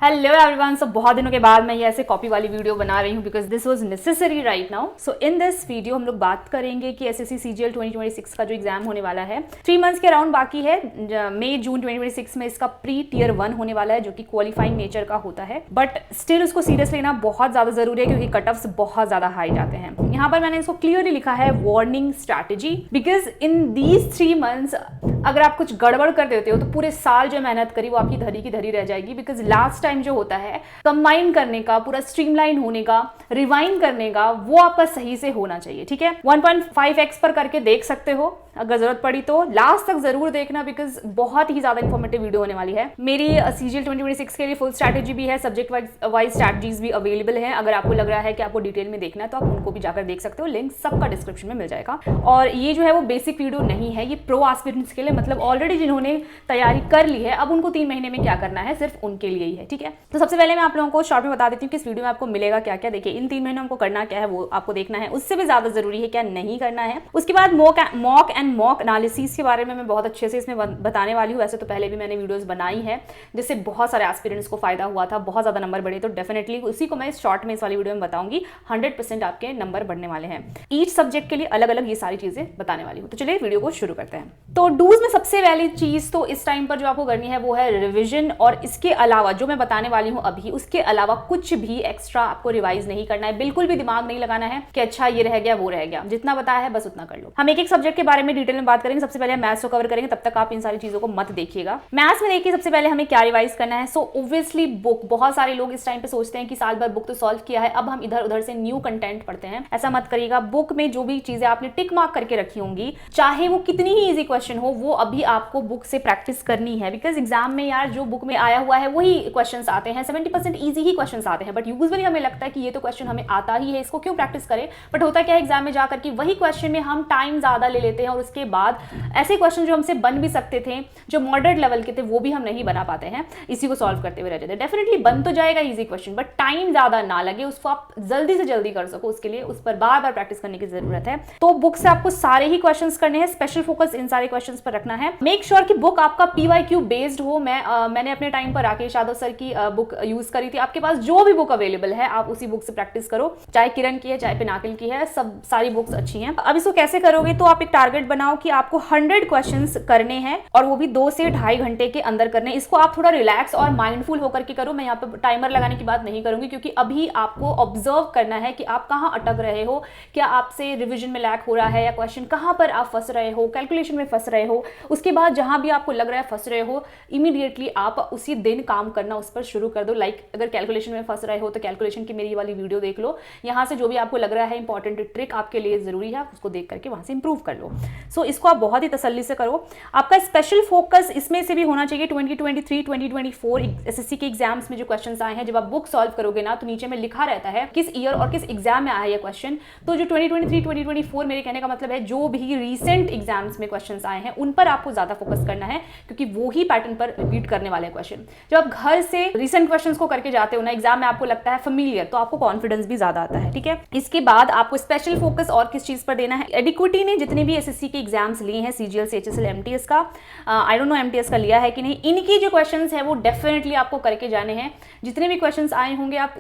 Hello everyone. सो बहुत दिनों के बाद मैं ये ऐसे कॉपी वाली वीडियो बना रही हूँ because this was necessary right now. So in this video हम लोग बात करेंगे कि एसएससी सीजीएल 2026 का जो एग्जाम होने वाला है 3 मंथ्स के अराउंड बाकी है। मई जून 2026 में इसका प्री टियर 1 होने वाला है जो कि क्वालिफाइंग नेचर का होता है, बट स्टिल उसको सीरियस लेना बहुत ज़्यादा ज़रूरी है क्योंकि कट ऑफ्स बहुत ज़्यादा हाई जाते हैं। यहाँ पर मैंने इसको क्लियरली लिखा है warning strategy, because in these 3 months अगर आप कुछ गड़बड़ कर देते हो तो पूरे साल जो मेहनत करी वो आपकी धरी की धरी रह जाएगी। बिकॉज लास्ट टाइम जो होता है कंबाइन करने का, पूरा स्ट्रीमलाइन होने का, रिवाइंड करने का, वो आपका सही से होना चाहिए। ठीक है, 1.5x पर करके देख सकते हो, अगर जरूरत पड़ी तो लास्ट तक जरूर देखना बिकॉज बहुत ही ज्यादा इंफॉर्मेटिव वीडियो होने वाली है। मेरी सीजीएल 2026 के लिए फुल स्ट्रैटेजी भी है, सब्जेक्ट वाइज स्ट्रैटेजीज भी अवेलेबल है। अगर आपको लग रहा है कि आपको डिटेल में देखना है तो आप उनको भी जाकर देख सकते हो, लिंक सबका डिस्क्रिप्शन में मिल जाएगा। और ये जो है वो बेसिक वीडियो नहीं है, ये प्रो एस्पिरेंट्स के लिए, मतलब ऑलरेडी जिन्होंने तैयारी कर ली है अब उनको 3 महीने में क्या करना है सिर्फ उनके लिए ही है। ठीक है, तो सबसे पहले मैं आप लोगों को शॉर्ट में बता देती हूँ कि इस वीडियो में आपको मिलेगा क्या क्या। देखिए, इन 3 महीनों में आपको करना क्या है वो आपको देखना है, उससे भी ज्यादा जरूरी है क्या नहीं करना है। उसके बाद मॉक एंड मॉक एनालिसिस के बारे में मैं बहुत अच्छे से इसमें बताने वाली हूँ। वैसे तो पहले भी मैंने वीडियोस बनाई है जिससे बहुत सारे एस्पिरेंट्स को फायदा हुआ था, बहुत ज्यादा नंबर बढ़े, तो डेफिनेटली उसी को मैं इस शॉर्ट में इस वाली वीडियो में बताऊंगी। 100% आपके नंबर बढ़ने वाले हैं। ईच सब्जेक्ट के लिए अलग अलग ये सारी चीजें बताने वाली हूँ। तो चलिए वीडियो को शुरू करते हैं। तो डूज में सबसे पहली चीज तो इस टाइम पर जो आपको करनी है वो है रिविजन, और इसके अलावा जो मैं बताने वाली हूँ अभी उसके अलावा कुछ भी एक्स्ट्रा आपको रिवाइज नहीं करना है। बिल्कुल भी दिमाग नहीं लगाना है कि अच्छा ये रह गया वो रह गया, जितना बताया है बस उतना कर लो। हम एक एक सब्जेक्ट के बारे में डिटेल में बात करेंगे। सबसे पहले मैथ्स को कवर करेंगे, तब तक आप इन सारी चीजों को मत देखिएगा। मैथ्स में देखिए सबसे पहले हमें क्या रिवाइज करना है। सो ऑब्वियसली बुक, बहुत सारे लोग इस टाइम पे सोचते हैं कि साल भर बुक तो सॉल्व किया है, अब हम इधर उधर से न्यू कंटेंट पढ़ते हैं। ऐसा मत करिएगा। बुक में जो भी चीजें आपने टिक मार्क करके रखी होंगी, चाहे वो कितनी ही इजी क्वेश्चन हो, वो अभी आपको बुक से प्रैक्टिस करनी है। बिकॉज एग्जाम में यार जो बुक में आया हुआ है वही क्वेश्चन आते हैं, 70% ईजी ही क्वेश्चन आते हैं, बट यूजुअली हमें लगता है कि ये तो क्वेश्चन हमें आता ही है, इसको क्यों प्रैक्टिस करें। बट होता क्या है एग्जाम में जाकर कि वही क्वेश्चन में हम टाइम ज्यादा ले लेते हैं और उसके बाद ऐसे क्वेश्चन जो हमसे बन भी सकते थे, जो मॉडरेट लेवल के थे, वो भी हम नहीं बना पाते हैं, इसी को सॉल्व करते हुए रह जाते हैं। डेफिनेटली बन तो जाएगा इजी क्वेश्चन, बट टाइम ज्यादा ना लगे, उसको आप जल्दी से जल्दी कर सको, उसके लिए उस पर बार बार प्रैक्टिस करने की जरूरत है। तो बुक से आपको सारे ही क्वेश्चंस करने हैं, स्पेशल फोकस इन सारे क्वेश्चंस पर रखना है। मेक श्योर कि बुक आपका PYQ बेस्ड हो। मैंने अपने टाइम पर राकेश यादव सर की बुक यूज करी थी। आपके पास जो भी बुक अवेलेबल है आप उसी बुक से प्रैक्टिस करो, चाहे किरण की है चाहे पिनाकिल की है, सब सारी बुक्स अच्छी हैं। अब इसको कैसे करोगे, तो आप एक टारगेट बनाओ कि आपको 100 क्वेश्चंस करने हैं और वो भी 2 से 2.5 घंटे के अंदर करने। इसको आप थोड़ा रिलैक्स और माइंडफुल होकर के करो। मैं यहाँ पे टाइमर लगाने की बात नहीं करूंगी क्योंकि अभी आपको ऑब्जर्व करना है कि आप कहाँ अटक रहे हो, क्या आपसे रिविजन में लैक हो रहा है, या क्वेश्चन कहाँ पर आप फंस रहे हो, कैलकुलेशन में फंस रहे हो। उसके बाद जहां भी आपको लग रहा है फंस रहे हो, इमीडिएटली आप उसी दिन काम करना उस पर शुरू कर दो। लाइक अगर कैलकुलेशन में फंस रहे हो तो कैलकुलेशन की मेरी वाली वीडियो देख लो, यहाँ से जो भी आपको लग रहा है इंपॉर्टेंट ट्रिक आपके लिए जरूरी है उसको देख करके वहां से इंप्रूव कर लो। सो इसको आप बहुत ही तसल्ली से करो। आपका स्पेशल फोकस इसमें से भी होना चाहिए 2023 2024 एसएससी के एग्जाम्स में जो क्वेश्चंस आए हैं, जब आप बुक सॉल्व करोगे ना तो नीचे में लिखा रहता है किस ईयर और किस एग्जाम में आया है ये क्वेश्चन। तो जो 2023 2024 मेरे कहने का मतलब है जो भी रिसेंट एग्जाम्स में क्वेश्चंस आए हैं उन पर आपको ज्यादा फोकस करना है क्योंकि वो ही पैटर्न पर रिपीट करने वाले क्वेश्चन। जब आप घर से रिसेंट क्वेश्चंस को करके जाते हो ना, एग्जाम में आपको लगता है फेमिलियर, तो आपको कॉन्फिडेंस भी ज्यादा आता है। ठीक है, इसके बाद आपको स्पेशल फोकस और किस चीज पर देना है। एडिक्विटी ने जितने भी एसएससी के एग्जाम्स लिए हैं, सीजीएल CHSL MTS का, आई डोंट नो MTS का लिया है कि नहीं, इनकी जो क्वेश्चंस है वो डेफिनेटली आपको करके जाने हैं। जितने भी क्वेश्चंस आए होंगे आप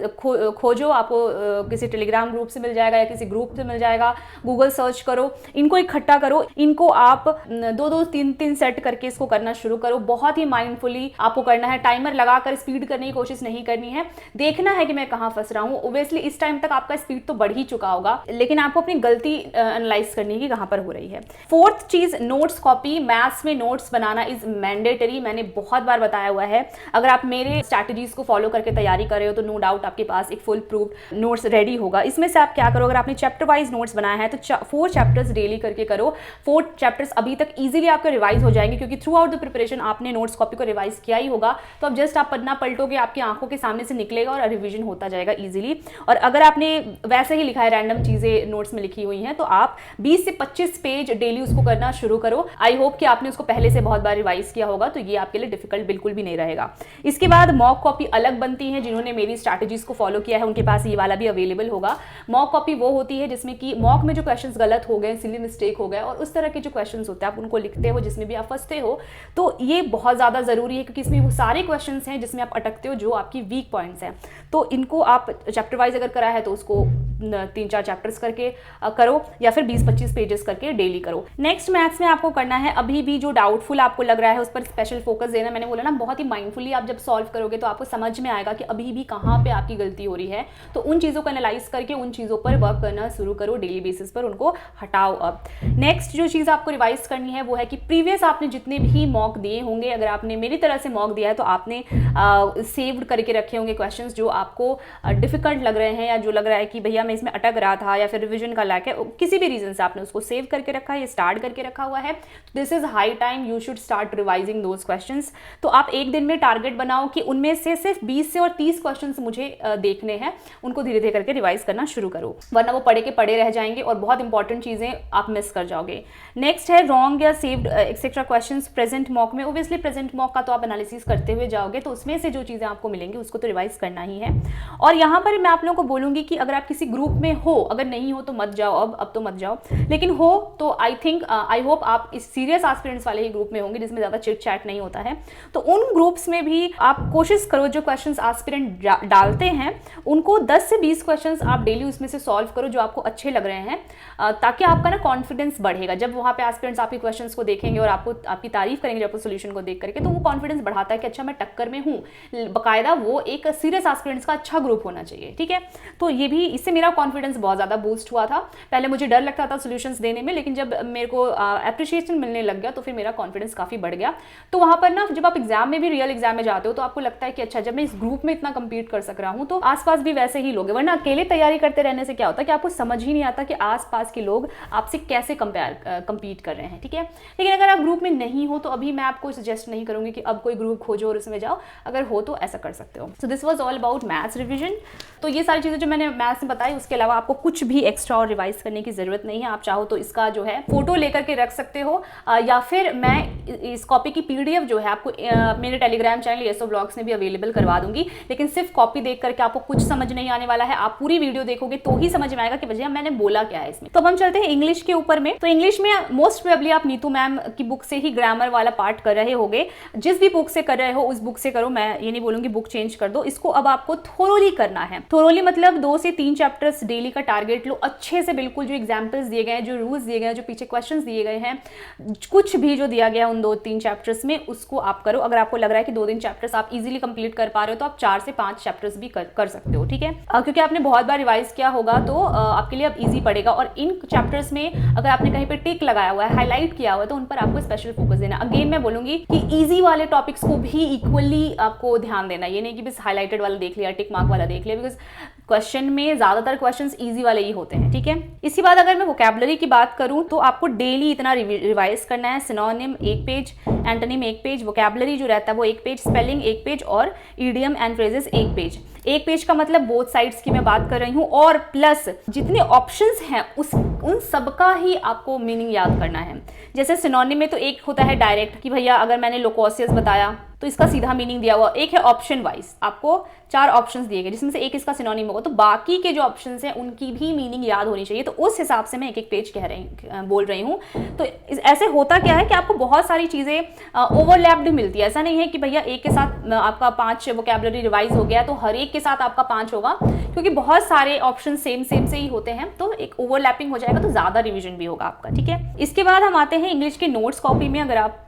खोजो, आपको किसी टेलीग्राम ग्रुप से मिल जाएगा या किसी ग्रुप से मिल जाएगा, गूगल सर्च करो, इनको इकट्ठा करो, इनको आप 2-2 3-3 सेट करके इसको करना शुरू करो। बहुत ही माइंडफुली आपको करना है, टाइमर लगाकर स्पीड करने की कोशिश नहीं करनी है। देखना है कि मैं कहाँ फंस रहा हूँ। ओब्वियसली इस टाइम तक आपका स्पीड तो बढ़ ही चुका होगा, लेकिन आपको अपनी गलती एनालाइज करनी है कि कहाँ पर हो रही है। 4th चीज, नोट्स कॉपी। मैथ्स में नोट्स बनाना इज मैंडेटरी, मैंने बहुत बार बताया हुआ है। अगर आप मेरे स्ट्रैटेजीज को फॉलो करके तैयारी कर रहे हो तो नो डाउट आपके पास एक फुल प्रूफ नोट्स रेडी होगा। इसमें से आप क्या करो, अगर आपने चैप्टर वाइज नोट्स बनाया है तो 4 चैप्टर्स डेली करके करो। 4 चैप्टर्स अभी तक इजीली आपके रिवाइज हो जाएंगे क्योंकि थ्रू आउट द प्रिपरेशन आपने नोट्स कॉपी को रिवाइज किया ही होगा। तो अब जस्ट आप पन्ना पलटोगे, आपकी आंखों के सामने से निकलेगा और रिविजन होता जाएगा इजीली। और अगर आपने वैसे ही लिखा है, रैंडम चीजें नोट्स में लिखी हुई हैं, तो आप 20 से 25 पेज डेली उसको करना शुरू करो। आई होप कि आपने उसको पहले से बहुत बार रिवाइज किया होगा, तो ये आपके लिए डिफिकल्ट बिल्कुल भी नहीं रहेगा। इसके बाद मॉक कॉपी अलग बनती है। जिन्होंने मेरी स्ट्रैटेजीज को फॉलो किया है उनके पास ये वाला भी अवेलेबल होगा। मॉक कॉपी वो होती है जिसमें कि मॉक में जो क्वेश्चंस गलत हो गए, सिली मिस्टेक हो गए और उस तरह के जो क्वेश्चंस होते हैं आप उनको लिखते हो, जिसमें भी आप फंसते हो। तो ये बहुत ज़्यादा ज़रूरी है क्योंकि इसमें वो सारे क्वेश्चंस हैं जिसमें आप अटकते हो, जो आपकी वीक पॉइंट्स हैं। तो इनको आप चैप्टर वाइज अगर करा है तो उसको 3-4 चैप्टर्स करके करो या फिर 20-25 पेजेस करके डेली करो। नेक्स्ट मैथ्स में आपको करना है, अभी भी जो डाउटफुल आपको लग रहा है उस पर स्पेशल फोकस देना। मैंने बोला ना, बहुत ही माइंडफुली आप जब सॉल्व करोगे तो आपको समझ में आएगा कि अभी भी कहाँ पे आपकी गलती हो रही है। तो उन चीज़ों को एनालाइज करके उन चीज़ों पर वर्क करना शुरू करो, डेली बेसिस पर उनको हटाओ। अब नेक्स्ट जो चीज़ आपको रिवाइज करनी है वो है कि प्रीवियस आपने जितने भी मॉक दिए होंगे, अगर आपने मेरी तरह से मॉक दिया है तो आपने सेव्ड करके रखे होंगे क्वेश्चंस जो आपको डिफिकल्ट लग रहे हैं या जो लग रहा है कि भैया मैं इसमें अटक रहा था या फिर रिविजन का लैक है, किसी भी रीजन से आपने उसको सेव करके रखा है या स्टार्ट करके रखा हुआ है। This is high time you should start revising those questions. तो आप एक दिन में टारगेट बनाओ कि उनमें से सिर्फ 20 से और 30 क्वेश्चंस मुझे देखने हैं, उनको धीरे धीरे करके रिवाइज करना शुरू करो, वरना वो पढ़े के पढ़े रह जाएंगे और बहुत इंपॉर्टेंट चीजें आप मिस कर जाओगे। नेक्स्ट है रॉन्ग या saved etcetera questions present mock में। ओब्वियसली प्रेजेंट मॉक का तो आप एनालिसिस करते हुए जाओगे, तो उसमें से जो चीजें आपको मिलेंगी उसको तो रिवाइज करना ही है। और यहाँ पर मैं आप लोगों को बोलूंगी कि अगर आप किसी ग्रुप में हो, अगर नहीं हो तो मत जाओ, अब तो मत जाओ, लेकिन हो तो आई होप आप इस सीरियस एस्पिरेंट्स वाले ही ग्रुप में होंगे जिसमें ज्यादा चिट चैट नहीं होता है। तो उन ग्रुप्स में भी आप कोशिश करो जो क्वेश्चंस एस्पिरेंट डालते हैं उनको 10 से 20 क्वेश्चंस आप डेली उसमें से सॉल्व करो जो आपको अच्छे लग रहे हैं, ताकि आपका ना कॉन्फिडेंस बढ़ेगा। जब वहाँ पे एस्पिरेंट्स आपके क्वेश्चंस को देखेंगे और आपको आपकी तारीफ करेंगे आपको सोल्यूशन को देख करके, तो वो कॉन्फिडेंस बढ़ाता है कि अच्छा मैं टक्कर में हूँ। बाकायदा वो एक सीरियस एस्पिरेंट्स का अच्छा ग्रुप होना चाहिए, ठीक है। तो ये भी, इससे मेरा कॉन्फिडेंस बहुत ज़्यादा बूस्ट हुआ था। पहले मुझे डर लगता था सॉल्यूशंस देने में, लेकिन जब मेरे को एप्रिशिएशन मिलने लग गया तो फिर मेरा कॉन्फिडेंस काफ़ी बढ़ गया। तो वहाँ पर ना जब आप एग्जाम में भी, रियल एग्जाम में जाते हो तो आपको लगता है कि अच्छा जब मैं इस ग्रुप में इतना कंपीट कर सक रहा हूँ तो आसपास भी वैसे ही लोग हैं। वरना अकेले तैयारी करते रहने से क्या होता है कि आपको समझ ही नहीं आता कि आसपास के लोग आपसे कैसे कंपीट कर रहे हैं, ठीक है। लेकिन अगर आप ग्रुप में नहीं हो तो अभी मैं आपको सजेस्ट नहीं करूंगी कि अब कोई ग्रुप खोजो और उसमें जाओ, अगर हो तो ऐसा कर सकते हो। So this was all about maths revision. तो ये सारी चीज़ें जो मैंने मैथ्स में बताई, उसके अलावा आपको कुछ भी एक्स्ट्रा और रिवाइज करने की जरूरत नहीं है। आप चाहो तो इसका जो है फोटो लेकर के रख सकते हो, या फिर मैं इस कॉपी की PDF जो है आपको मेरे टेलीग्राम चैनल येसो ब्लॉग्स में भी अवेलेबल करवा दूंगी। लेकिन सिर्फ कॉपी देख करके आपको कुछ समझ नहीं आने वाला है, आप पूरी वीडियो देखोगे तो ही समझ में आएगा कि भैया मैंने बोला क्या है इसमें। तो अब हम चलते हैं इंग्लिश के ऊपर में। तो इंग्लिश में मोस्ट प्रोबेबली आप नीतू मैम की बुक से ही ग्रामर वाला पार्ट कर रहे होगे। जिस भी बुक से कर रहे हो उस बुक से करो, मैं ये नहीं बोलूंगी बुक चेंज कर दो। इसको अब आपको थोरोली करना है। थोरोली मतलब 2 से 3 चैप्टर्स डेली का टारगेट लो, अच्छे से बिल्कुल जो एग्जाम्पल्स दिए गए हैं, जो रूल्स दिए गए हैं, जो पीछे क्वेश्चंस दिए गए हैं, कुछ भी जो दिया गया है उन 2-3 चैप्टर्स में, उसको आप करो। अगर आपको लग रहा है कि 2-3 चैप्टर्स आप इजीली कंप्लीट कर पा रहे हो तो आप 4 से 5 चैप्टर्स भी कर सकते हो, ठीक है। क्योंकि आपने बहुत बार रिवाइज किया होगा तो आपके लिए अब इजी पड़ेगा। और इन चैप्टर्स में अगर आपने कहीं पे टिक लगाया हुआ है, हाईलाइट किया हुआ है, तो उन पर आपको स्पेशल फोकस देना। अगेन मैं बोलूंगी कि इजी वाले टॉपिक्स को भी इक्वली आपको ध्यान देना। ये नहीं कि बस हाईलाइटेड वाला देख लिया, टिक मार्क वाला देख लिया, बिकॉज क्वेश्चन में ज्यादातर क्वेश्चंस इजी वाले ही होते हैं, ठीक है। इसी बाद अगर मैं वोकैबुलरी की बात करूं तो आपको डेली इतना रिवाइज करना है। Synonym 1 page, antonym 1 page, vocabulary जो रहता है वो 1 पेज, स्पेलिंग 1 पेज और idiom and phrases 1 page. 1 page का मतलब बोथ साइड्स की मैं बात कर रही हूँ, और प्लस जितने ऑप्शंस हैं उन सबका ही आपको मीनिंग याद करना है। जैसे सिनोनिम में तो एक होता है डायरेक्ट कि भैया अगर मैंने लोकोसियस बताया तो इसका सीधा मीनिंग दिया हुआ। एक है ऑप्शन वाइज, आपको 4 ऑप्शंस दिए गए जिसमें से एक इसका सिनोनिम होगा, तो बाकी के जो ऑप्शंस हैं उनकी भी मीनिंग याद होनी चाहिए। तो उस हिसाब से मैं 1-1 पेज बोल रही हूँ। तो ऐसे होता क्या है कि आपको बहुत सारी चीजें ओवरलैप्ड मिलती है। ऐसा नहीं है कि भैया एक के साथ आपका 5 वोकैबुलरी रिवाइज हो गया तो हर एक के साथ आपका 5 होगा, क्योंकि बहुत सारे ऑप्शन सेम से ही होते हैं। तो एक ओवरलैपिंग हो जाएगा तो ज्यादा रिविजन भी होगा आपका, ठीक है। इसके बाद हम आते हैं इंग्लिश के नोट्स कॉपी में। अगर आप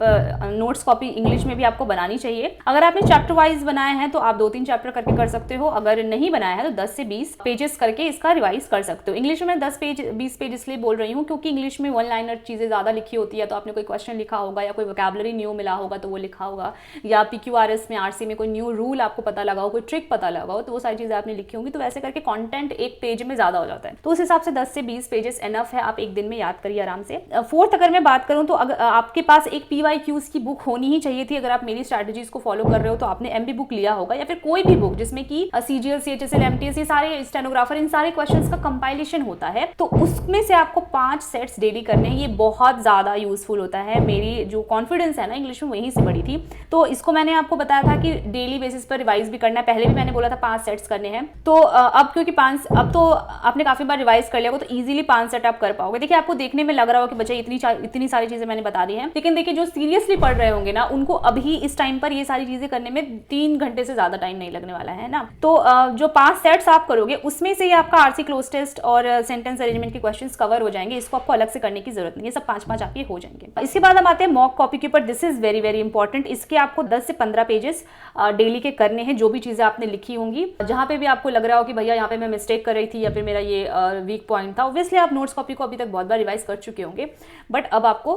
नोट्स कॉपी इंग्लिश में भी आपको बनानी चाहिए। अगर आपने चैप्टर वाइज बनाए हैं तो आप 2-3 चैप्टर करके कर सकते हो। अगर नहीं बनाया है तो 10 से 20 पेजेस करके इसका रिवाइज कर सकते हो। इंग्लिश में 20 पेज इसलिए बोल रही हूँ क्योंकि इंग्लिश में 1 लाइनर चीजें ज्यादा लिखी होती है। तो आपने कोई क्वेश्चन लिखा होगा या कोई वोकैबुलरी न्यू मिला होगा तो वो लिखा होगा, या PQRS में RC में कोई न्यू रूल आपको पता लगा हो, कोई ट्रिक पता लगा लगा हो तो वो सारी चीजें आपने लिखी होंगी, तो वैसे करके कंटेंट एक पेज में ज्यादा हो जाता है। तो उस हिसाब से 10 से 20 पेजेस एनफ है, आप एक दिन में याद करिए आराम से। फोर्थ अगर मैं बात करूं तो अगर आपके पास एक PYQs की बुक होनी ही चाहिए थी। अगर आप मेरी स्ट्रैटेजीज को फॉलो कर रहे हो तो आपने MB बुक लिया होगा या फिर कोई भी बुक जिसमें कि CGL, CHSL, MTS, ये सारे स्टेनोग्राफर, इन सारे क्वेश्चंस का कंपाइलेशन होता है, तो उसमें से आपको 5 सेट्स डेली करने हैं। ये बहुत ज्यादा यूजफुल होता है। मेरी जो कॉन्फिडेंस है ना इंग्लिश में वहीं से बढ़ी थी, तो इसको मैंने आपको बताया था कि डेली बेसिस पर रिवाइज भी करना है। पहले भी मैंने बोला था 5 सेट्स करने हैं, तो अब क्योंकि 5, अब तो आपने काफी बार रिवाइज कर लिया होगा तो इजीली 5 सेट आप कर पाओगे। देखिए आपको देखने में लग रहा हो कि बच्चा इतनी सारी चीजें मैंने बता दी हैं, लेकिन देखिए जो सीरियसली पढ़ रहे होंगे ना उनको अभी इस टाइम पर ये सारी चीजें करने में 3 घंटे से ज्यादा टाइम नहीं लगने वाला है ना। तो जो 5 सेट्स आप करोगे उसमें से ही आपका RC क्लोज टेस्ट और सेंटेंस अरेंजमेंट के क्वेश्चंस कवर हो जाएंगे। इसको आपको अलग से करने की जरूरत नहीं है, सब 5-5 आपके हो जाएंगे। इसके बाद हम आते हैं मॉक कॉपी के ऊपर। This is very very important. इसके आपको 10 से 15 पेजेस डेली के करने हैं। जो भी चीजें आपने लिखी होंगी, जहां पे भी आपको लग रहा हो कि भैया यहाँ पे मैं मिस्टेक कर रही थी या फिर मेरा ये वीक पॉइंट था, ऑब्वियसली आप नोट्स कॉपी को अभी तक बहुत बार रिवाइज कर चुके होंगे, बट अब आपको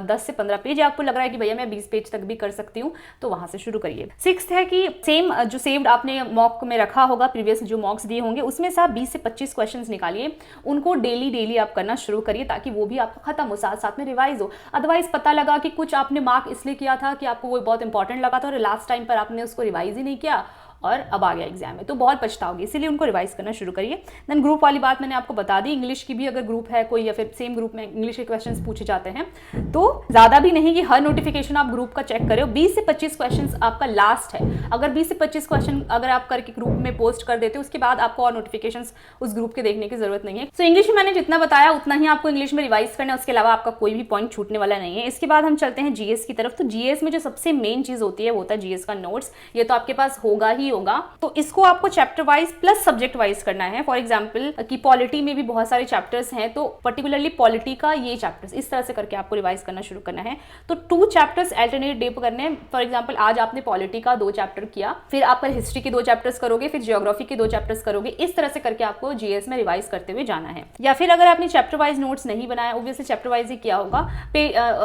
10 से 15 पेज, आपको लग रहा है कि भैया मैं 20 पेज तक भी कर सकती हूँ, तो वहां से शुरू करिए। 6th है कि सेम जो सेव्ड आपने मॉक में रखा होगा, प्रीवियस जो मॉक्स दिए होंगे उसमें से आप 20 से 25 क्वेश्चंस निकालिए, उनको डेली आप करना शुरू करिए ताकि वो भी आपका खत्म हो, साथ साथ में रिवाइज हो। अदरवाइज पता लगा कि कुछ आपने मार्क इसलिए किया था कि आपको वो बहुत इंपॉर्टेंट लगा था और लास्ट टाइम पर आपने उसको रिवाइज ही नहीं किया और अब आ गया एग्जाम में, तो बहुत पछताओगे। इसीलिए उनको रिवाइज करना शुरू करिए। देन ग्रुप वाली बात मैंने आपको बता दी। इंग्लिश की भी अगर ग्रुप है कोई या फिर सेम ग्रुप में इंग्लिश के क्वेश्चंस पूछे जाते हैं, तो ज्यादा भी नहीं कि हर नोटिफिकेशन आप ग्रुप का चेक करें। 20 से 25 क्वेश्चंस आपका लास्ट है। अगर 20 से 25 क्वेश्चन अगर आप करके ग्रुप में पोस्ट कर देते हो, उसके बाद आपको और नोटिफिकेशन उस ग्रुप के देखने की जरूरत नहीं है। सो इंग्लिश में मैंने जितना बताया उतना ही आपको इंग्लिश में रिवाइज करना है, उसके अलावा आपका कोई भी पॉइंट छूटने वाला नहीं है। इसके बाद हम चलते हैं GS की तरफ। तो GS में जो सबसे मेन चीज होती है वो होता है GS का नोट्स। ये तो आपके पास होगा ही होगा, तो इसको आपको chapter wise plus subject wise करना है। फॉर एग्जांपल कि पॉलिटी में भी बहुत सारे चैप्टर्स हैं, तो पर्टिकुलरली पॉलिटी का ये चैप्टर्स इस तरह से करके आपको रिवाइज करना शुरू करना है। तो 2 चैप्टर्स अल्टरनेट डे पर करने हैं। फॉर एग्जांपल आज आपने पॉलिटी का 2 चैप्टर किया, फिर आप कल हिस्ट्री के 2 चैप्टर्स करोगे, फिर ज्योग्राफी के 2 चैप्टर्स करोगे। इस तरह से करके आपको GS में रिवाइज करते हुए जाना है। या फिर अगर आपने चैप्टर वाइज नोट्स नहीं बनाया, ऑब्वियसली चैप्टर वाइज ही किया होगा,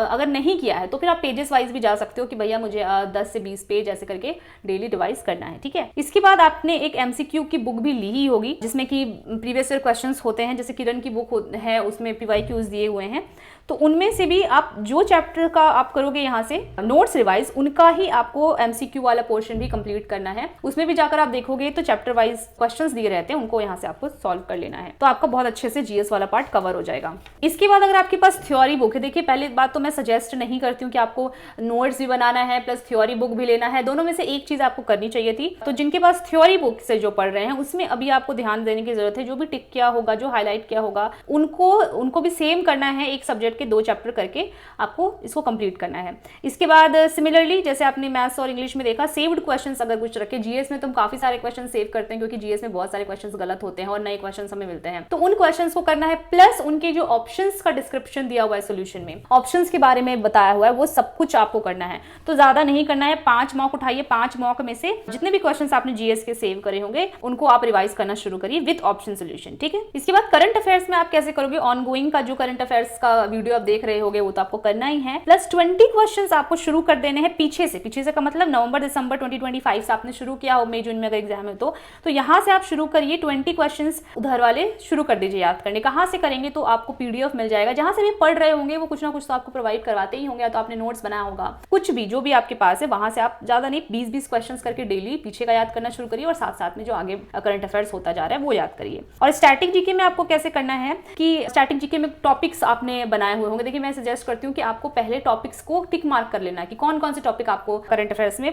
अगर नहीं किया है तो फिर आप पेजेस वाइज भी जा सकते हो कि भैया मुझे 10 से 20 पेज ऐसे करके डेली रिवाइज करना है, ठीक है। इसके बाद आपने एक MCQ की बुक भी ली ही होगी जिसमें कि प्रीवियस ईयर क्वेश्चंस होते हैं, जैसे किरण की बुक है उसमें PYQs दिए हुए हैं, तो उनमें से भी आप जो चैप्टर का आप करोगे यहाँ से नोट्स रिवाइज, उनका ही आपको MCQ वाला पोर्शन भी कंप्लीट करना है। उसमें भी जाकर आप देखोगे तो चैप्टर वाइज क्वेश्चंस दिए रहते हैं, उनको यहाँ से आपको सॉल्व कर लेना है, तो आपका बहुत अच्छे से GS वाला पार्ट कवर हो जाएगा। इसके बाद अगर आपके पास थ्योरी बुक है, देखिए पहले बात तो मैं सजेस्ट नहीं करती हूँ कि आपको नोट्स भी बनाना है प्लस थ्योरी बुक भी लेना है, दोनों में से एक चीज आपको करनी चाहिए थी। तो जिनके पास थ्योरी बुक से जो पढ़ रहे हैं उसमें अभी आपको ध्यान देने की जरूरत है। जो भी टिक किया होगा, जो हाईलाइट किया होगा, उनको भी सेम करना है। एक सब्जेक्ट के 2 चैप्टर करके आपको इसको कंप्लीट करना है। इसके बाद सिमिलरली जैसे आपने मैथ्स और इंग्लिश में देखा, सेव्ड क्वेश्चंस अगर कुछ रखे, GS में तुम काफी सारे क्वेश्चन सेव करते हैं क्योंकि GS में बहुत सारे क्वेश्चंस गलत होते हैं और नए क्वेश्चंस हमें मिलते हैं, तो उन क्वेश्चंस को करना है। प्लस उनके जो ऑप्शंस का डिस्क्रिप्शन दिया हुआ है सोल्यूशन में, ऑप्शंस के बारे में बताया हुआ है, वो सब कुछ आपको करना है। तो ज्यादा नहीं करना है, 5 मॉक उठाइए, 5 मॉक में से जितने भी क्वेश्चंस आपने GS के सेव करे होंगे उनको आप रिवाइज करना शुरू करिए विद ऑप्शन सोल्यूशन, ठीक है। इसके बाद करंट अफेयर्स में आप कैसे करोगे, ऑनगोइंग का जो करंट अफेयर्स का वीडियो आप देख रहे होगे वो तो आपको करना ही है। प्लस 20 क्वेश्चंस आपको शुरू कर देने हैं पीछे से का मतलब नवंबर दिसंबर 2025 से आपने शुरू किया हो, मई जून में अगर एग्जाम है तो यहाँ से आप शुरू करिए। 20 क्वेश्चंस उधर वाले शुरू कर दीजिए याद करने। कहाँ से करेंगे, तो आपको PDF मिल जाएगा, जहां से भी पढ़ रहे होंगे वो कुछ ना कुछ तो आपको प्रोवाइड करवाते ही होंगे, या तो आपने नोट्स बनाया होगा, कुछ भी जो भी आपके पास है वहां से आप ज्यादा नहीं 20-20 क्वेश्चन करके डेली पीछे का याद करना शुरू करिए और साथ साथ में जो आगे करंट अफेयर्स होता जा रहा है वो याद करिए। और स्टैटिक जीके में आपको कैसे करना है कि स्टैटिक जीके में टॉपिक्स आपने बनाए हुए होंगे। देखिए मैं सजेस्ट करती हूँ कि आपको पहले टॉपिक्स को टिक मार्क कर लेना है कि कौन कौन से टॉपिक आपको करंट अफेयर्स में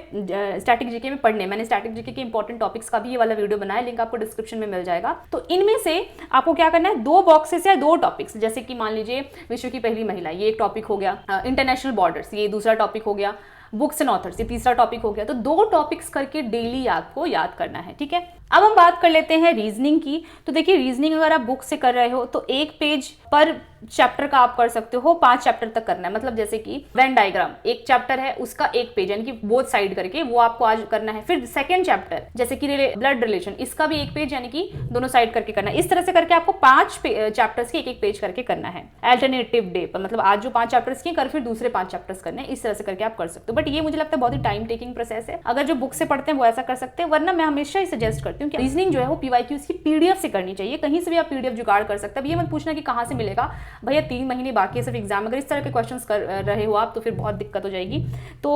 स्टैटिक जीके में पढ़ने। मैंने स्टैटिक जीके के इंपॉर्टेंट टॉपिक्स का भी ये वाला वीडियो बनाया, लिंक आपको डिस्क्रिप्शन में मिल जाएगा। तो इनमें से आपको क्या करना है, 2 बॉक्सेस या 2 टॉपिक्स, जैसे कि मान लीजिए विश्व की पहली महिला, ये एक टॉपिक हो गया, इंटरनेशनल बॉर्डर्स ये दूसरा टॉपिक हो गया, बुक्स एंड ऑथर्स ये तीसरा टॉपिक हो गया। तो 2 टॉपिक्स करके डेली आपको याद करना है, ठीक है। अब हम बात कर लेते हैं रीजनिंग की। तो देखिए रीजनिंग अगर आप बुक से कर रहे हो तो 1 पेज पर चैप्टर का आप कर सकते हो, 5 चैप्टर तक करना है। मतलब जैसे कि वेन डायग्राम एक चैप्टर है, उसका 1 पेज यानी कि बोथ साइड करके वो आपको आज करना है। फिर सेकंड चैप्टर जैसे कि ब्लड रिलेशन, इसका भी 1 पेज यानी कि दोनों साइड करके करना है। इस तरह से करके आपको 5 चैप्टर्स के 1-1 पेज करके करना है। अल्टरनेटिव डे पर मतलब आज जो 5 चैप्टर्स किए, कर फिर दूसरे 5 चैप्टर्स करने हैं। इस तरह से करके आप कर सकते हो। बट बट ये मुझे लगता है बहुत ही टाइम टेकिंग प्रोसेस है। अगर जो बुक से पढ़ते हैं वो ऐसा कर सकते हैं, वरना मैं हमेशा ही सजेस्ट करती हूँ कि रीजनिंग जो है वो PYQs की PDF से करनी चाहिए। कहीं से भी आप PDF जुगाड़ कर सकते हैं। ये मत पूछना कि कहाँ से मिलेगा, भैया 3 महीने बाकी है सिर्फ एग्जाम। अगर इस तरह के क्वेश्चन कर रहे हो आप तो फिर बहुत दिक्कत हो जाएगी। तो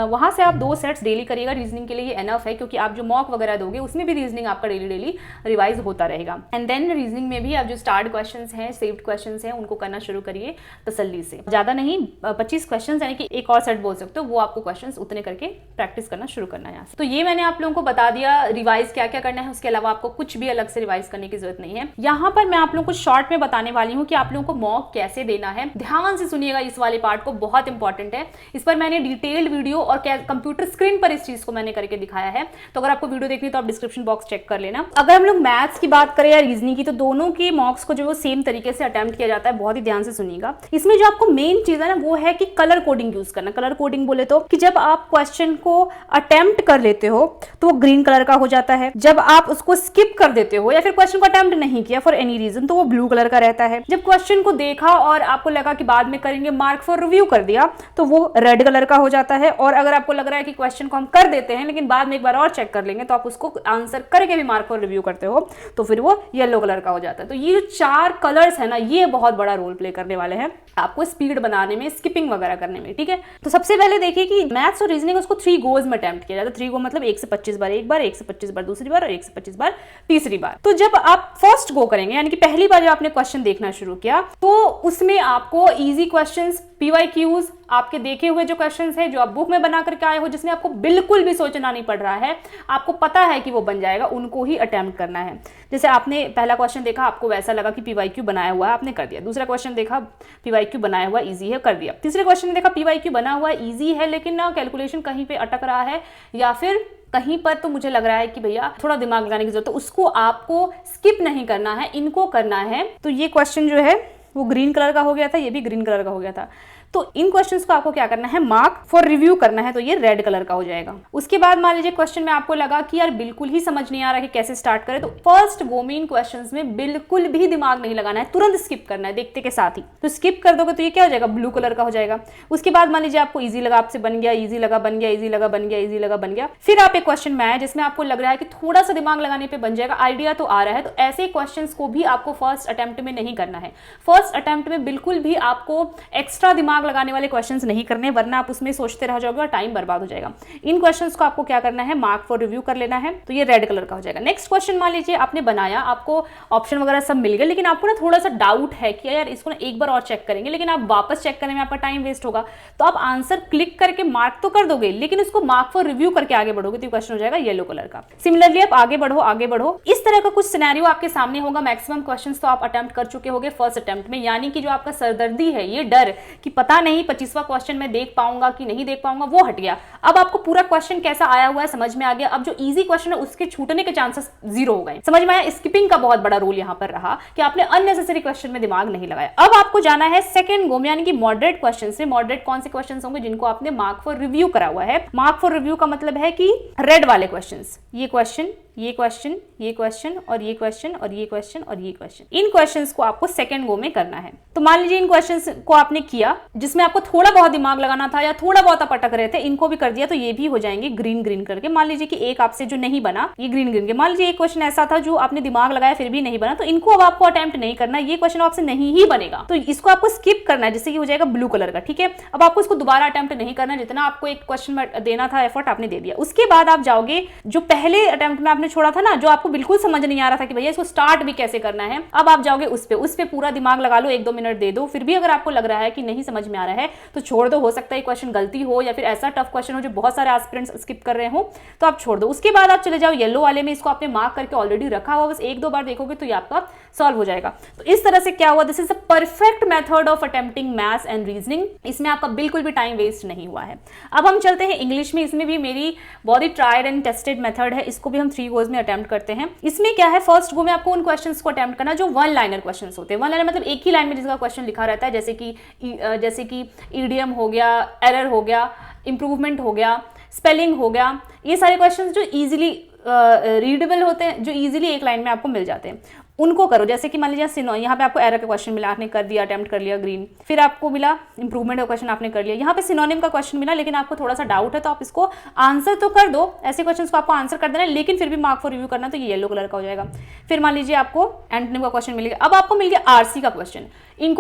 वहाँ से आप 2 सेट्स डेली करिएगा, रीजनिंग के लिए एनफ है, क्योंकि आप जो मॉक वगैरह दोगे उसमें भी रीजनिंग आपका डेली रिवाइज होता रहेगा। एंड देन रीजनिंग में भी आप जो स्टार्ट क्वेश्चंस हैं, सेव्ड क्वेश्चंस हैं, उनको करना शुरू करिए तसल्ली से। ज्यादा नहीं, 25 क्वेश्चंस यानी कि एक और सेट बोल सकते हो, वो आपको क्वेश्चंस उतने करके प्रैक्टिस करना शुरू करना है यहाँ से। तो ये मैंने आप लोगों को बता दिया रिवाइज क्या क्या करना है, उसके अलावा आपको कुछ भी अलग से रिवाइज करने की जरूरत नहीं है। यहाँ पर मैं आप लोगों को शॉर्ट में बताने वाली हूँ कि आप लोगों को मॉक कैसे देना है। ध्यान से सुनिएगा इस वाले पार्ट को, बहुत इंपॉर्टेंट है। इस पर मैंने डिटेल्ड वीडियो और कंप्यूटर स्क्रीन पर इस चीज को मैंने करके दिखाया है, तो अगर आपको वीडियो देखनी तो आप डिस्क्रिप्शन बॉक्स चेक कर लेना। अगर हम लोग मैथ्स की बात करें या रीजनिंग की, तो दोनों के मॉक्स को जो सेम तरीके से अटेम्प्ट किया जाता है। बहुत ही ध्यान से सुनिएगा। इसमें जो आपको मेन चीज है ना वो है कि कलर कोडिंग यूज करना। कलर कोडिंग बोले तो कि जब आप क्वेश्चन को अटेम्प्ट कर लेते हो तो वो ग्रीन कलर का हो जाता है। जब आप उसको स्किप कर देते हो या फिर क्वेश्चन को अटेम्प्ट नहीं किया फॉर एनी रीजन तो वो ब्लू कलर का रहता है। जब क्वेश्चन को देखा और आपको लगा कि बाद में करेंगे, मार्क फॉर रिव्यू कर दिया, तो वो रेड कलर का हो जाता है। और अगर आपको लग रहा है कि क्वेश्चन को हम कर देते हैं लेकिन बाद में एक बार और चेक कर लेंगे, तो आप उसको आंसर करके भी मार्क फॉर रिव्यू करते हो, तो फिर वो येलो कलर का हो जाता है। तो ये जो 4 कलर्स है ना, ये बहुत बड़ा रोल प्ले करने वाले हैं आपको स्पीड बनाने में, स्किपिंग वगैरह करने में। ठीक है, तो सबसे पहले देखिए कि मैथ्स और रीजनिंग उसको 3 गोज में अटेम्प्ट किया जाता है। 3 गो मतलब 1 से 25 बार एक बार, 1 से 25 बार दूसरी बार और 1 से 25 बार तीसरी बार। तो जब आप फर्स्ट गो करेंगे यानी कि पहली बार जब आपने क्वेश्चन देखना शुरू किया, तो उसमें आपको इजी क्वेश्चंस, PYQs, आपके देखे हुए जो क्वेश्चंस है जो आप बुक में बना करके आए हो, जिसमें आपको बिल्कुल भी सोचना नहीं पड़ रहा है, आपको पता है कि वो बन जाएगा, उनको ही अटेम्प्ट करना है। जैसे आपने पहला क्वेश्चन देखा, आपको वैसा लगा कि PYQ बनाया हुआ है, आपने कर दिया। दूसरा क्वेश्चन देखा, PYQ बनाया हुआ इजी है, कर दिया। तीसरे क्वेश्चन में देखा PYQ बना हुआ इजी है लेकिन ना कैलकुलेशन कहीं पे अटक रहा है या फिर कहीं पर तो मुझे लग रहा है कि भैया थोड़ा दिमाग लगाने की जरूरत है, तो उसको आपको स्किप नहीं करना है, इनको करना है। तो ये क्वेश्चन जो है वो ग्रीन कलर का हो गया था, ये भी ग्रीन कलर का हो गया था। तो इन क्वेश्चंस को आपको क्या करना है, मार्क फॉर रिव्यू करना है, तो ये रेड कलर का हो जाएगा। उसके बाद मान लीजिए क्वेश्चन में आपको लगा कि यार बिल्कुल ही समझ नहीं आ रहा कि कैसे स्टार्ट करें, तो फर्स्ट गो में इन क्वेश्चंस में बिल्कुल भी दिमाग नहीं लगाना है, तुरंत स्किप करना है देखते के साथ ही। तो स्किप कर दोगे तो ये क्या हो जाएगा, ब्लू कलर का हो जाएगा। उसके बाद मान लीजिए आपको ईजी लगा, आपसे बन गया, ईजी लगा बन गया, ईजी लगा बन गया, ईजी लगा बन गया। फिर आप एक क्वेश्चन में आए जिसमें आपको लग रहा है कि थोड़ा सा दिमाग लगाने पर बन जाएगा, आइडिया तो आ रहा है, तो ऐसे क्वेश्चन को भी आपको फर्स्ट अटेम्प्ट में नहीं करना है। फर्स्ट अटेम्प्ट में बिल्कुल भी आपको एक्स्ट्रा दिमाग लगाने वाले क्वेश्चंस नहीं करने, वरना आप उसमें सोचते रह जाओगे और टाइम बर्बाद हो जाएगा। इन क्वेश्चंस को आपको क्या करना है, मार्क फॉर रिव्यू कर लेना है, तो ये रेड कलर का हो जाएगा। नेक्स्ट क्वेश्चन मान लीजिए आपने बनाया, आपको ऑप्शन वगैरह सब मिल गए, लेकिन आपको ना थोड़ा सा डाउट है कि यार इसको ना एक बार और चेक करेंगे, लेकिन आप वापस चेक करने में आपका टाइम वेस्ट होगा, तो आप आंसर क्लिक करके मार्क तो कर दोगे लेकिन उसको मार्क फॉर रिव्यू करके आगे बढ़ोगे तो क्वेश्चन हो जाएगा येलो कलर का। सिमिलरली आप आगे बढ़ो आगे बढ़ो, इस तरह का कुछ सिनेरियो आपके सामने होगा। मैक्सिमम क्वेश्चंस तो आप अटेम्प्ट कर चुके होंगे फर्स्ट अटेम्प्ट में, यानी कि जो आपका सरदर्दी है, ये डर कि पता नहीं 25वां क्वेश्चन में देख पाऊंगा कि नहीं देख पाऊंगा, वो हट गया। अब आपको पूरा क्वेश्चन कैसा आया हुआ है समझ में आ गया। अब जो इजी क्वेश्चन है उसके छूटने के चांसेस 0 हो गए। समझ में आया, स्किपिंग का बहुत बड़ा रोल यहां पर रहा कि आपने अननेसेसरी क्वेश्चन में दिमाग नहीं लगाया। अब आपको जाना है सेकंड गो में, यानी कि मॉडरेट क्वेश्चन से। मॉडरेट कौन से क्वेश्चन होंगे, जिनको आपने मार्क फॉर रिव्यू करा हुआ है। मार्क फॉर रिव्यू का मतलब है कि रेड वाले क्वेश्चन, ये क्वेश्चन, ये क्वेश्चन, ये क्वेश्चन और ये क्वेश्चन और ये क्वेश्चन और ये क्वेश्चन, इन क्वेश्चंस को आपको सेकंड गो में करना है। तो मान लीजिए इन क्वेश्चंस को आपने किया जिसमें आपको थोड़ा बहुत दिमाग लगाना था या थोड़ा बहुत आप अटक रहे थे, इनको भी कर दिया, तो ये भी हो जाएंगे ग्रीन ग्रीन करके। मान लीजिए कि एक आपसे जो नहीं बना, ये ग्रीन ग्रीन के। मान लीजिए एक क्वेश्चन ऐसा था जो आपने दिमाग लगाया फिर भी नहीं बना, तो इनको अब आपको अटेम्प्ट नहीं करना, ये क्वेश्चन आपसे नहीं ही बनेगा, तो इसको आपको स्किप करना है, जिससे कि हो जाएगा ब्लू कलर का। ठीक है, अब आपको इसको दोबारा अटेम्प्ट नहीं करना, जितना आपको एक क्वेश्चन में देना था एफर्ट आपने दे दिया। उसके बाद आप जाओगे जो पहले अटेम्प्ट में आपने छोड़ा था ना, जो आपको बिल्कुल समझ नहीं आ रहा था कि भैया इसको स्टार्ट भी कैसे करना है, अब आप जाओगे उस पे पूरा दिमाग लगा लो, 1-2 मिनट दे दो। फिर भी अगर आपको लग रहा है कि नहीं समझ में आ रहा है तो छोड़ दो, हो सकता है क्वेश्चन गलती हो या फिर ऐसा टफ क्वेश्चन हो जो बहुत सारे एस्पिरेंट्स स्किप कर रहे हो, तो आप छोड़ दो। उसके बाद आप चले जाओ येलो वाले में, इसको आपने मार्क करके ऑलरेडी रखा हुआ, बस 1-2 बार देखोगे तो ये आपका सॉल्व हो जाएगा। तो इस तरह से क्या हुआ, this is a perfect method of attempting maths and reasoning. इसमें आपका बिल्कुल भी टाइम वेस्ट नहीं हुआ है। अब हम चलते हैं इंग्लिश में। इसमें भी मेरी बहुत he tried and tested method है, इसको भी हम 3 गोज में अटेम्प्ट करते हैं। इसमें क्या है, फर्स्ट गो में आपको उन क्वेश्चंस को अटेम्प्ट करना जो 1 लाइनर क्वेश्चंस होते हैं। 1 लाइनर मतलब एक ही लाइन में जिसका क्वेश्चन लिखा रहता है, जैसे कि ईडियम हो गया, एरर हो गया, इंप्रूवमेंट हो गया, स्पेलिंग हो गया, ये सारे क्वेश्चंस जो इजीली रीडेबल होते हैं, जो इजीली एक लाइन में आपको मिल जाते हैं। उनको करो। जैसे कि मान लीजिए यहाँ पे आपको एरर का क्वेश्चन मिला, आपने कर दिया, अटेम्प्ट कर लिया ग्रीन, फिर आपको मिला इंप्रूवमेंट का क्वेश्चन आपने कर लिया, यहाँ पे सिनोनिम का क्वेश्चन मिला लेकिन आपको थोड़ा सा डाउट है तो आप इसको आंसर तो कर दो, ऐसे क्वेश्चन को आपको आंसर कर देना है लेकिन फिर भी मार्क फॉर रिव्यू करना, तो ये येलो कलर का हो जाएगा। फिर मान लीजिए आपको एंटोनिम का क्वेश्चन मिल गया, अब आपको मिल गया आरसी का क्वेश्चन।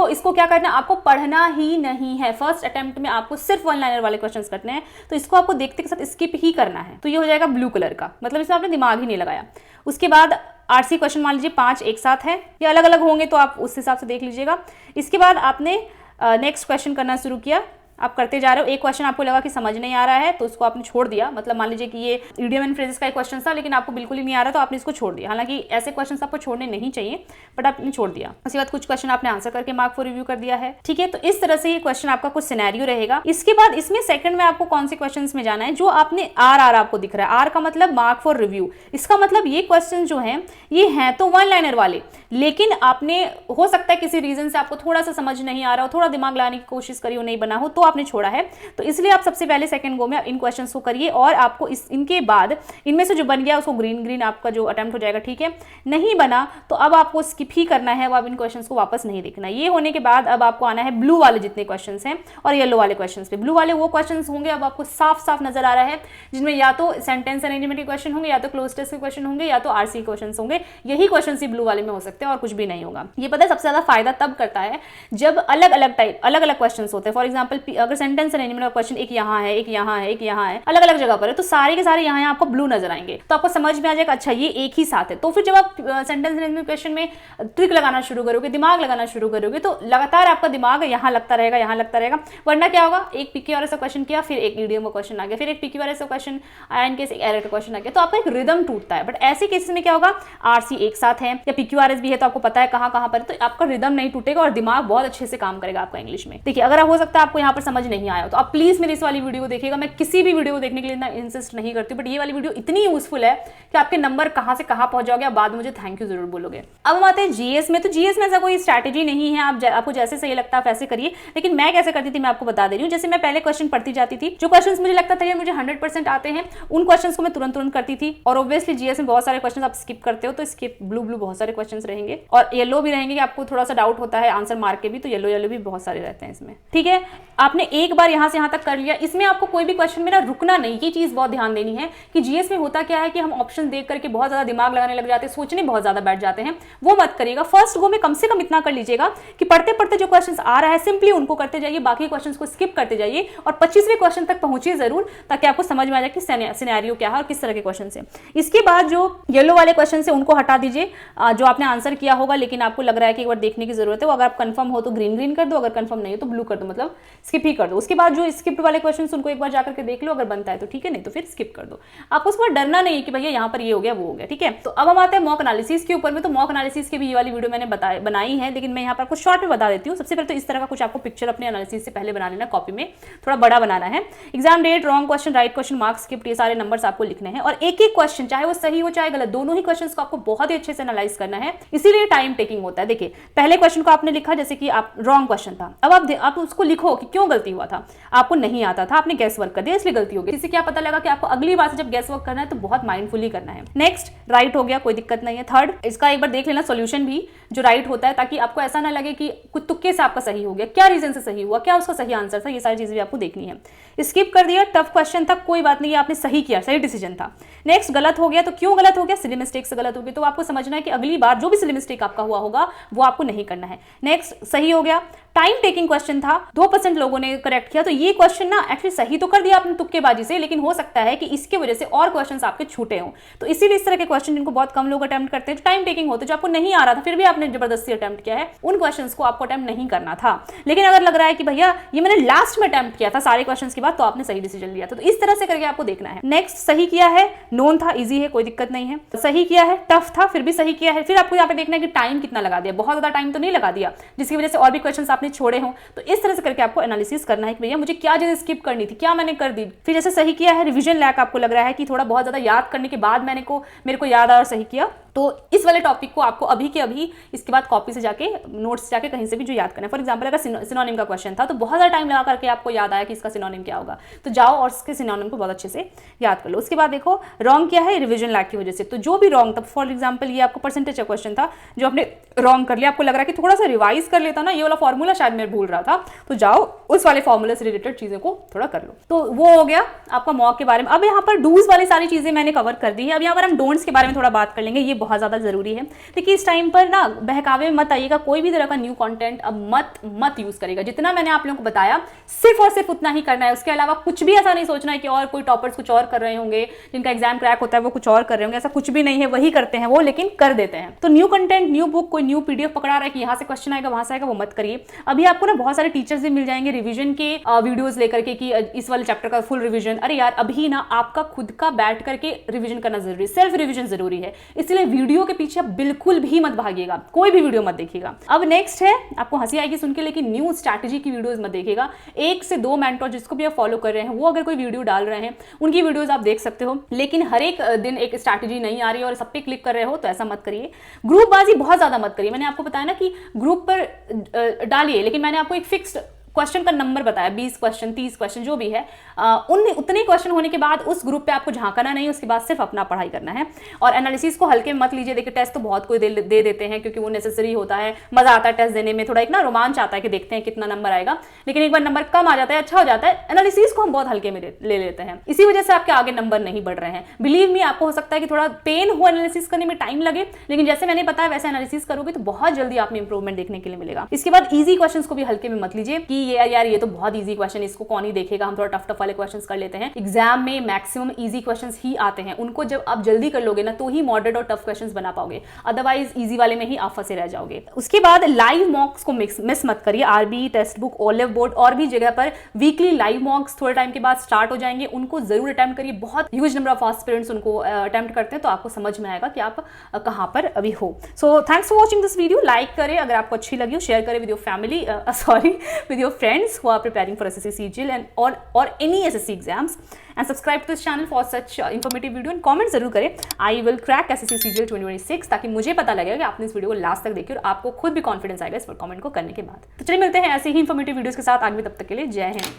इसको क्या करना है, आपको पढ़ना ही नहीं है, फर्स्ट अटेम्प्ट में आपको सिर्फ वन लाइनर वाले क्वेश्चंस करने हैं, तो इसको आपको देखते के साथ स्किप ही करना है, तो ये हो जाएगा ब्लू कलर का, मतलब इसमें आपने दिमाग ही नहीं लगाया। उसके बाद आरसी क्वेश्चन मान लीजिए 5 एक साथ है या अलग अलग होंगे तो आप उस हिसाब से देख लीजिएगा। इसके बाद आपने नेक्स्ट क्वेश्चन करना शुरू किया, आप करते जा रहे हो, एक क्वेश्चन आपको लगा कि समझ नहीं आ रहा है तो उसको आपने छोड़ दिया, मतलब मान लीजिए कि ये इडियम एंड फ्रेजेस का एक क्वेश्चन था लेकिन आपको बिल्कुल ही नहीं आ रहा तो आपने इसको छोड़ दिया, हालांकि ऐसे क्वेश्चंस आपको छोड़ने नहीं चाहिए बट आपने छोड़ दिया। उसके बाद कुछ क्वेश्चन आपने आंसर करके मार्क फॉर रिव्यू कर दिया है, ठीक है। तो इस तरह से ये क्वेश्चन आपका कुछ सिनेरियो रहेगा। इसके बाद इसमें सेकंड में आपको कौन से क्वेश्चन में जाना है, जो आपने आर आपको दिख रहा है, आर का मतलब मार्क फॉर रिव्यू, इसका मतलब ये क्वेश्चन जो है ये है तो वन लाइनर वाले, लेकिन आपने हो सकता है किसी रीजन से आपको थोड़ा सा समझ नहीं आ रहा हो, थोड़ा दिमाग लाने की कोशिश करी हो, नहीं बना हो तो आपने छोड़ा है, तो इसलिए आप सबसे पहले सेकंड गो में इन क्वेश्चंस को करिए और आपको इनके बाद इनमें से जो बन गया उसको ग्रीन आपका जो अटेम्प्ट हो जाएगा, ठीक है। नहीं बना तो अब आपको स्किप ही करना है, अब इन क्वेश्चंस को वापस नहीं देखना। ये होने के बाद अब आपको आना है ब्लू वाले जितने क्वेश्चंस हैं और येलो वाले क्वेश्चंस पे। ब्लू वाले वो क्वेश्चंस होंगे अब आपको साफ साफ नजर आ रहा है जिनमें या तो सेंटेंस अरेंजमेंट के क्वेश्चन होंगे, या तो क्लोज टेस्ट के क्वेश्चन होंगे, या तो आरसी क्वेश्चन होंगे। यही क्वेश्चन ही ब्लू वाले में हो सकते हैं और कुछ भी नहीं होगा। ये पता है सबसे ज्यादा फायदा तब करता है जब अलग अलग क्वेश्चन होते हैं। फॉर एग्जाम्पल अगर सेंटेंस अरेंजमेंट का क्वेश्चन एक यहाँ है, एक यहाँ है, एक यहाँ है, अलग अलग जगह पर है, तो सारे के सारे यहाँ आपको ब्लू नजर आएंगे, तो आपको समझ में आ जाएगा अच्छा ये एक ही साथ है। तो फिर जब आप सेंटेंस अरेंजमेंट क्वेश्चन में ट्रिक लगाना शुरू करोगे, दिमाग लगाना शुरू करोगे, तो लगातार आपका दिमाग यहाँ लगता रहेगा, यहाँ लगता रहेगा। वरना क्या होगा, एक PQRS का क्वेश्चन किया, फिर एक ईडीएम का क्वेश्चन आ गया, फिर एक PQRS का क्वेश्चन आया, इनकेस एक एरर का क्वेश्चन आ गया, तो आपका एक रिदम टूटता है। बट ऐसे केसेस में क्या होगा, आरसी एक साथ है या PQRS भी है तो आपको पता है कहाँ कहाँ पर, तो आपका रिदम नहीं टूटेगा और दिमाग बहुत अच्छे से काम करेगा आपका इंग्लिश में। देखिए अगर हो सकता है आपको यहाँ पर समझ नहीं आया तो आप प्लीज मेरी इस वाली वीडियो को देखिएगा। मैं किसी भी वीडियो को देखने के लिए ना इंसिस्ट नहीं करती, बट ये वाली वीडियो इतनी यूजफुल है कि आपके नंबर कहां से कहां पहुंच जाओगे, आप बाद में मुझे थैंक यू जरूर बोलोगे। अब हम आते हैं जीएस में। तो जीएस में ऐसा कोई स्ट्रैटेजी नहीं है, आपको जैसे सही लगता है आप ऐसे करिए, लेकिन मैं कैसे करती थी मैं आपको बता दे रही हूँ। जैसे मैं पहले क्वेश्चन पढ़ती जाती थी, जो क्वेश्चन मुझे लगता था मुझे 100% आते हैं उन क्वेश्चन को मैं तुरंत करती थी। और ऑब्वियसली जीएस में बहुत सारे क्वेश्चन आप स्किप करते हो, तो स्किप ब्लू बहुत सारे क्वेश्चन रहेंगे और येलो भी रहेंगे, आपको थोड़ा सा डाउट होता है आंसर मार्क के भी, तो येलो भी बहुत सारे रहते हैं इसमें, ठीक है। आपने एक बार यहां से यहां तक कर लिया, इसमें आपको कोई भी क्वेश्चन मेरा रुकना नहीं। ये चीज बहुत ध्यान देनी है कि जीएस में होता क्या है कि हम ऑप्शन देख करके बहुत ज्यादा दिमाग लगाने लग जाते हैं, सोचने बहुत ज्यादा बैठ जाते हैं, वो मत करिएगा। फर्स्ट गो में कम से कम इतना कर लीजिएगा कि पढ़ते पढ़ते जो क्वेश्चन आ रहा है सिंपली उनको करते जाइए, बाकी क्वेश्चन को स्किप करते जाइए और 25वें क्वेश्चन तक पहुंचिए जरूर, ताकि आपको समझ में आ जाए कि सिनेरियो क्या है और किस तरह के क्वेश्चन है। इसके बाद जो येलो वाले क्वेश्चन है उनको हटा दीजिए, जो आपने आंसर किया होगा लेकिन आपको लग रहा है कि एक बार देखने की जरूरत है, वो अगर आप कंफर्म हो तो ग्रीन कर दो, अगर कंफर्म नहीं हो तो ब्लू कर दो, मतलब स्किप ही कर दो। उसके बाद जो स्किप वाले क्वेश्चन उनको एक बार जाकर के देख लो, अगर बनता है तो ठीक है, नहीं तो फिर स्किप कर दो। आपको उस पर डरना नहीं है कि भैया यहाँ पर ये हो गया वो हो गया, ठीक है। तो अब हम आते हैं मॉक एनालिसिस के ऊपर में। तो मॉक एनालिसिस की भी ये वाली वीडियो मैंने बनाई है, लेकिन मैं यहाँ पर आपको शॉर्ट में बता देती हूँ। सबसे पहले तो इस तरह का कुछ आपको पिक्चर अपने एनालिसिस से पहले बना लेना, कॉपी में थोड़ा बड़ा बनाना है। Exam date, wrong question, right question, marks skipped, ये सारे नंबर्स आपको लिखने हैं और एक एक क्वेश्चन चाहे वो सही हो चाहे गलत, दोनों ही क्वेश्चन को आपको बहुत ही अच्छे से एनालाइज करना है, इसीलिए टाइम टेकिंग होता है। देखिए पहले क्वेश्चन को आपने लिखा, जैसे कि आप रॉन्ग क्वेश्चन था, अब आप उसको लिखो कि क्यों गलती हुआ था, आपको नहीं आता था, आपने गैस वर्क कर दिया इसलिए गलती हो गई। इससे क्या पता लगा कि आपको अगली बार से जब गैस वर्क करना है तो बहुत माइंडफुली करना है। नेक्स्ट, राइट हो गया, कोई दिक्कत नहीं है। थर्ड, इसका एक बार देख लेना सॉल्यूशन भी जो राइट होता है, ताकि आपको ऐसा ना लगे कि कुछ तुक्के से आपका सही हो गया, क्या रीजन से सही हुआ, क्या उसका सही आंसर था, ये सारी चीजें भी आपको देखनी है। स्किप कर दिया, टफ क्वेश्चन था, कोई बात नहीं, आपने सही किया, सही डिसीजन था। नेक्स्ट, गलत हो गया, तो क्यों गलत हो गया, सिली मिस्टेक से गलत हो गई, तो आपको समझना है कि अगली बार जो भी सिली मिस्टेक आपका हुआ होगा वो आपको नहीं करना है। नेक्स्ट, सही हो गया, टाइम टेकिंग क्वेश्चन था, 2% लोगों ने करेक्ट किया, तो ये क्वेश्चन ना एक्चुअली सही तो कर दिया आपने तुक्केबाजी से, लेकिन हो सकता है कि इसके वजह से और क्वेश्चंस आपके छूटे हों, तो इसीलिए इस तरह के क्वेश्चन जिनको बहुत कम लोग अटेम्प्ट करते हैं, टाइम टेकिंग होते हैं, जो आपको नहीं आ रहा था फिर भी आपने जबरदस्ती अटेम्प्ट किया है, उन क्वेश्चंस को आपको अटेम्प्ट नहीं करना था। लेकिन अगर लग रहा है कि भैया ये मैंने लास्ट में अटेम्प्ट किया था सारे क्वेश्चंस के बाद, तो आपने सही डिसीजन लिया था, तो इस तरह से करके आपको देखना है। नेक्स्ट, सही किया है, नोन था, इजी है, कोई दिक्कत नहीं है। सही किया है, टफ था, फिर भी सही किया है। फिर आपको यहाँ पे देखना है कि टाइम कितना लगा दिया, बहुत ज्यादा टाइम तो नहीं लगा दिया जिसकी वजह से और भी क्वेश्चन आपने छोड़े हों, तो इस तरह से करके आपको एनालिसिस करना है कि भैया मुझे क्या चीजें स्किप करनी थी, क्या मैंने कर दी। फिर जैसे सही किया है, रिवीजन लैक आपको लग रहा है कि थोड़ा बहुत ज्यादा याद करने के बाद मेरे को याद आया और सही किया, तो इस वाले टॉपिक को आपको अभी के अभी इसके बाद कॉपी से जाके नोट्स से जाके कहीं से भी जो याद करना है। फॉर एग्जांपल अगर सिनोनिम का क्वेश्चन था तो बहुत ज़्यादा टाइम लगा करके आपको याद आया कि इसका सिनोनिम क्या होगा, तो जाओ और इसके सिनोनिम को बहुत अच्छे से याद कर लो। उसके बाद देखो रॉन्ग क्या है, रिविजन लैक की वजह से। तो जो भी रॉन्ग था, फॉर एग्जाम्पल ये आपको परसेंटेज का क्वेश्चन था जो आपने रॉन्ग कर लिया, आपको लग रहा है कि थोड़ा सा रिवाइज कर लेता ना, ये वाला फॉर्मूला शायद मैं भूल रहा था, तो जाओ उस वाले फॉर्मूले से रिलेटेड चीज़ों को थोड़ा कर लो। तो वो हो गया आपका मॉक के बारे में। अब यहाँ पर डूज वाली सारी चीज़ें मैंने कवर कर दी है। अब यहाँ पर हम डोंट्स के बारे में थोड़ा बात कर लेंगे, ये बहुत ज़्यादा जरूरी है। देखिए इस टाइम पर ना बहकावे में मत आइएगा, कोई भी तरह का न्यू कंटेंट अब मत यूज करेगा। जितना मैंने आप लोगों को बताया सिर्फ और सिर्फ उतना ही करना है, उसके अलावा कुछ भी ऐसा नहीं सोचना है कि और कोई टॉपर्स कुछ और कर रहे होंगे, जिनका एग्जाम क्रैक होता है वो कुछ और कर रहे होंगे, ऐसा कुछ भी नहीं है। वही करते हैं वो, लेकिन कर देते हैं। तो न्यू कंटेंट, न्यू बुक, कोई न्यू पीडीएफ पकड़ा रहा है कि यहाँ से क्वेश्चन आएगा वहां से आएगा, वो मत करिए। अभी आपको ना बहुत सारे टीचर्स भी मिल जाएंगे रिविजन के वीडियोस लेकर के कि इस वाले चैप्टर का फुल रिविजन। अरे यार अभी ना आपका खुद का बैठ करके रिविजन करना जरूरी है, सेल्फ रिविजन जरूरी है। इसलिए वीडियो के पीछे आप बिल्कुल भी मत भागिएगा, कोई भी वीडियो मत देखिएगा। अब नेक्स्ट है, आपको हंसी आएगी सुन के, लेकिन न्यू स्ट्रैटेजी की वीडियोस मत देखिएगा। 1 से 2 मेंटर जिसको भी आप फॉलो कर रहे हैं वो अगर कोई वीडियो डाल रहे हैं उनकी वीडियोस आप देख सकते हो, लेकिन हर एक दिन एक स्ट्रैटेजी नहीं आ रही है और सब पे क्लिक कर रहे हो तो ऐसा मत करिए। ग्रुपबाजी बहुत ज्यादा मत करिए। मैंने आपको बताया ना कि ग्रुप पर डालिए, लेकिन मैंने आपको एक फिक्स्ड क्वेश्चन का नंबर बताया, 20 क्वेश्चन 30 क्वेश्चन जो भी है, उतने क्वेश्चन होने के बाद उस ग्रुप पे आपको झांकना नहीं, उसके बाद सिर्फ अपना पढ़ाई करना है। और एनालिसिस को हल्के में मत लीजिए। देखिए टेस्ट तो बहुत कोई दे देते हैं क्योंकि वो नेसेसरी होता है, मजा आता है टेस्ट देने में, थोड़ा एक ना रोमांच आता है कि देखते हैं कितना नंबर आएगा, लेकिन एक बार नंबर कम आ जाता है, अच्छा हो जाता है। एनालिसिस को हम बहुत हल्के में ले लेते हैं, इसी वजह से आपके आगे नंबर नहीं बढ़ रहे हैं। बिलीव मी, आपको हो सकता है कि थोड़ा पेन हो एनालिसिस करने में, टाइम लगे, लेकिन जैसे मैंने बताया वैसे एनालिसिस करोगे तो बहुत जल्दी आप में इंप्रूवमेंट देखने के लिए मिलेगा। इसके बाद ईजी क्वेश्चन को भी हल्के में मत लीजिए कि यार ये तो बहुत इजी क्वेश्चन, इसको कौन ही देखेगा, हम थोड़ा टफ वाले क्वेश्चंस कर लेते हैं। एग्जाम में मैक्सिमम इजी क्वेश्चंस ही आते हैं, उनको जब आप जल्दी कर लोगे ना तो ही मॉडरेट और टफ क्वेश्चंस बना पाओगे, अदरवाइज इजी वाले में ही आप फंसे रह जाओगे। उसके बाद लाइव मॉक्स को मिस मत करिए। आरबी, टेक्स्ट बुक, ओलेव बोर्ड और भी जगह पर वीकली लाइव मॉक्स थोड़े टाइम के बाद स्टार्ट हो जाएंगे, उनको जरूर अटेम्प्ट करिए। बहुत ह्यूज नंबर ऑफ एस्पिरेंट्स उनको अटेम्प्ट करते हैं, तो आपको समझ में आएगा कि आप कहां पर अभी हो। So thanks for watching this video. Like करें अगर आपको अच्छी लगी हो, शेयर करें with your family, with your friends who are preparing for SSC CGL or any SSC exams, and subscribe to this channel for such informative video and comment जरूर करें। I will crack SSC CGL 2026 ताकि मुझे पता लगेगा कि आपने इस video को लास्ट तक देखी और आपको खुद भी कॉन्फिडेंस आएगा इस पर कमेंट को करने के बाद। तो चलिए मिलते हैं ऐसे ही इंफॉर्मेटिव वीडियोस के साथ आगे, तब तक के लिए जय हिंद।